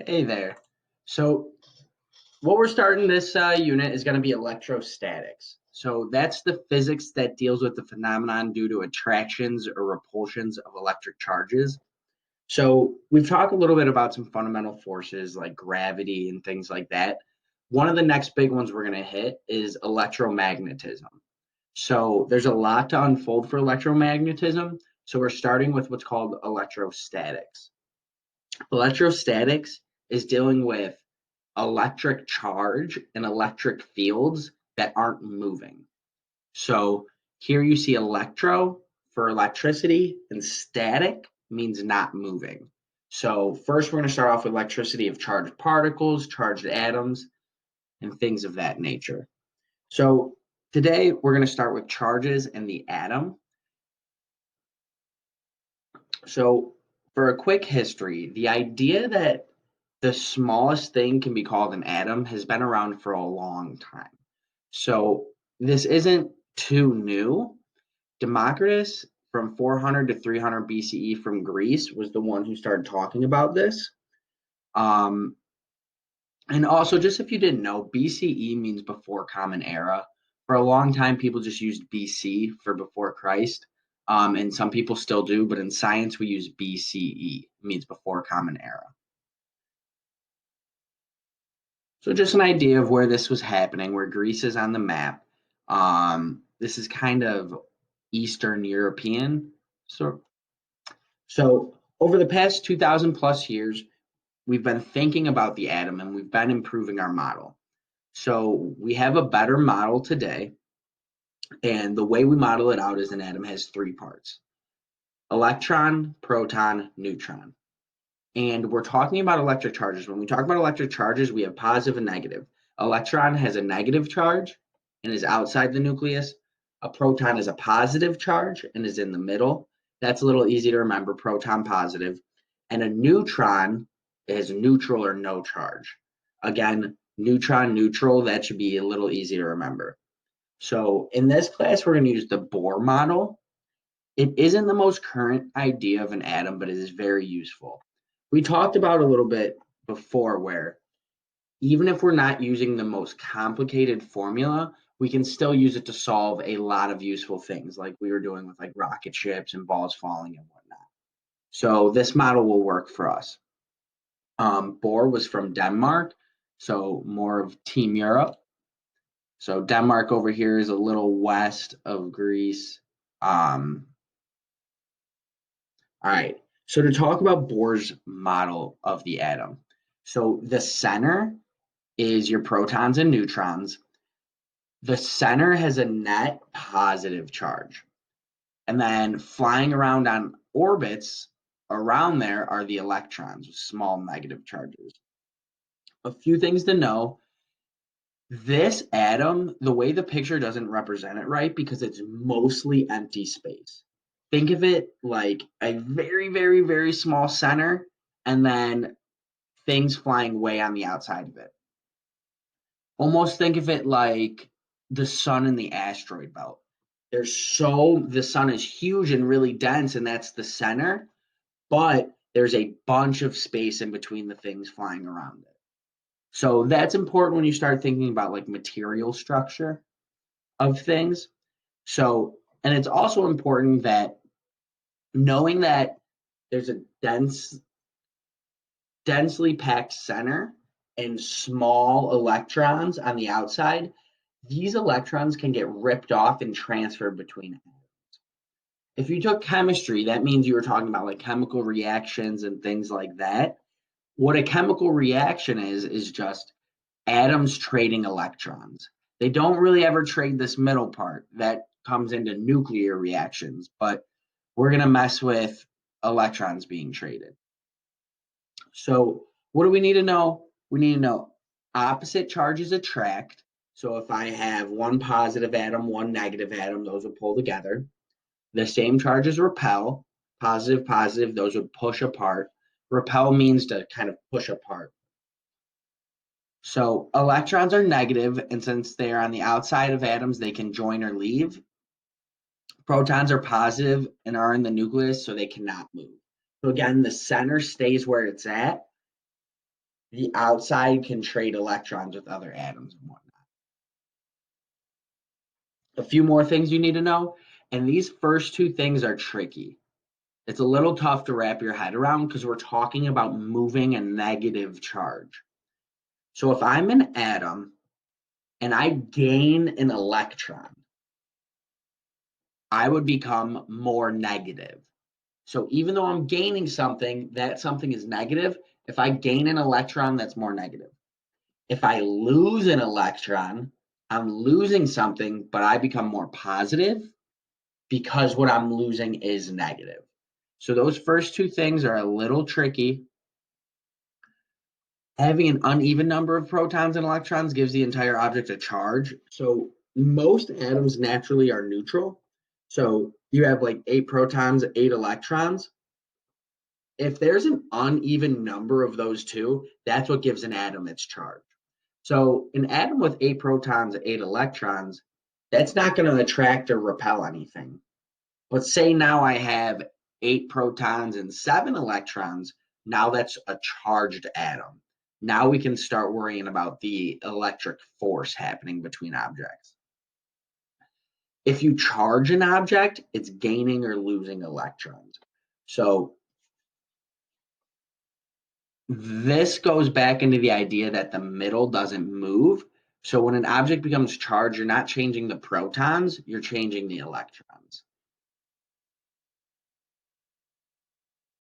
Hey there. So, what we're starting this unit is going to be electrostatics. So, that's the physics that deals with the phenomenon due to attractions or repulsions of electric charges. So, we've talked a little bit about some fundamental forces like gravity and things like that. One of the next big ones we're going to hit is electromagnetism. So, there's a lot to unfold for electromagnetism. So, we're starting with what's called electrostatics. Electrostatics is dealing with electric charge and electric fields that aren't moving. So here you see electro for electricity and static means not moving. So first we're going to start off with electricity of charged particles, charged atoms, and things of that nature. So today we're going to start with charges and the atom. So for a quick history, the idea that the smallest thing can be called an atom has been around for a long time. So this isn't too new. Democritus from 400 to 300 BCE from Greece was the one who started talking about this. Um, and also, just if you didn't know, BCE means before Common Era. For a long time, people just used BC for before Christ. And some people still do, but in science, we use BCE, means before Common Era. So just an idea of where this was happening, where Greece is on the map. This is kind of Eastern European. So over the past 2000 plus years, we've been thinking about the atom and we've been improving our model. So we have a better model today. And the way we model it out is an atom has three parts: electron, proton, neutron. And we're talking about electric charges. When we talk about electric charges, we have positive and negative. Electron has a negative charge and is outside the nucleus. A proton is a positive charge and is in the middle. That's a little easy to remember, proton positive. And a neutron is neutral or no charge. Again, neutron, neutral, that should be a little easy to remember. So in this class, we're going to use the Bohr model. It isn't the most current idea of an atom, but it is very useful. We talked about a little bit before where even if we're not using the most complicated formula, we can still use it to solve a lot of useful things like we were doing with like rocket ships and balls falling and whatnot. So this model will work for us. Bohr was from Denmark, so more of Team Europe. So Denmark over here is a little west of Greece. All right. So to talk about Bohr's model of the atom. So the center is your protons and neutrons. The center has a net positive charge. And then flying around on orbits around there are the electrons with small negative charges. A few things to know. This atom, the way the picture doesn't represent it right because it's mostly empty space. Think of it like a very, very, very small center and then things flying way on the outside of it. Almost think of it like the sun and the asteroid belt. The sun is huge and really dense, and that's the center, but there's a bunch of space in between the things flying around it. So that's important when you start thinking about like material structure of things. So, and it's also important that knowing that there's a densely packed center and small electrons on the outside, these electrons can get ripped off and transferred between atoms. If you took chemistry, that means you were talking about like chemical reactions and things like that. What a chemical reaction is just atoms trading electrons. They don't really ever trade this middle part that comes into nuclear reactions, but we're going to mess with electrons being traded. So, what do we need to know? We need to know opposite charges attract. So, if I have one positive atom, one negative atom, those would pull together. The same charges repel, positive, positive, those would push apart. Repel means to kind of push apart. So, electrons are negative, and since they are on the outside of atoms, they can join or leave. Protons are positive and are in the nucleus, so they cannot move. So, again, the center stays where it's at. the outside can trade electrons with other atoms and whatnot. A few more things you need to know, and these first two things are tricky. It's a little tough to wrap your head around because we're talking about moving a negative charge. So if I'm an atom and I gain an electron, I would become more negative. So even though I'm gaining something, that something is negative. If I gain an electron, that's more negative. If I lose an electron, I'm losing something, but I become more positive because what I'm losing is negative. So those first two things are a little tricky. Having an uneven number of protons and electrons gives the entire object a charge. So most atoms naturally are neutral. So you have like 8 protons, 8 electrons. If there's an uneven number of those two, that's what gives an atom its charge. So an atom with 8 protons, 8 electrons, that's not going to attract or repel anything. But say now I have 8 protons and 7 electrons. Now that's a charged atom. Now we can start worrying about the electric force happening between objects. If you charge an object, it's gaining or losing electrons. So this goes back into the idea that the middle doesn't move. So when an object becomes charged, you're not changing the protons, you're changing the electrons.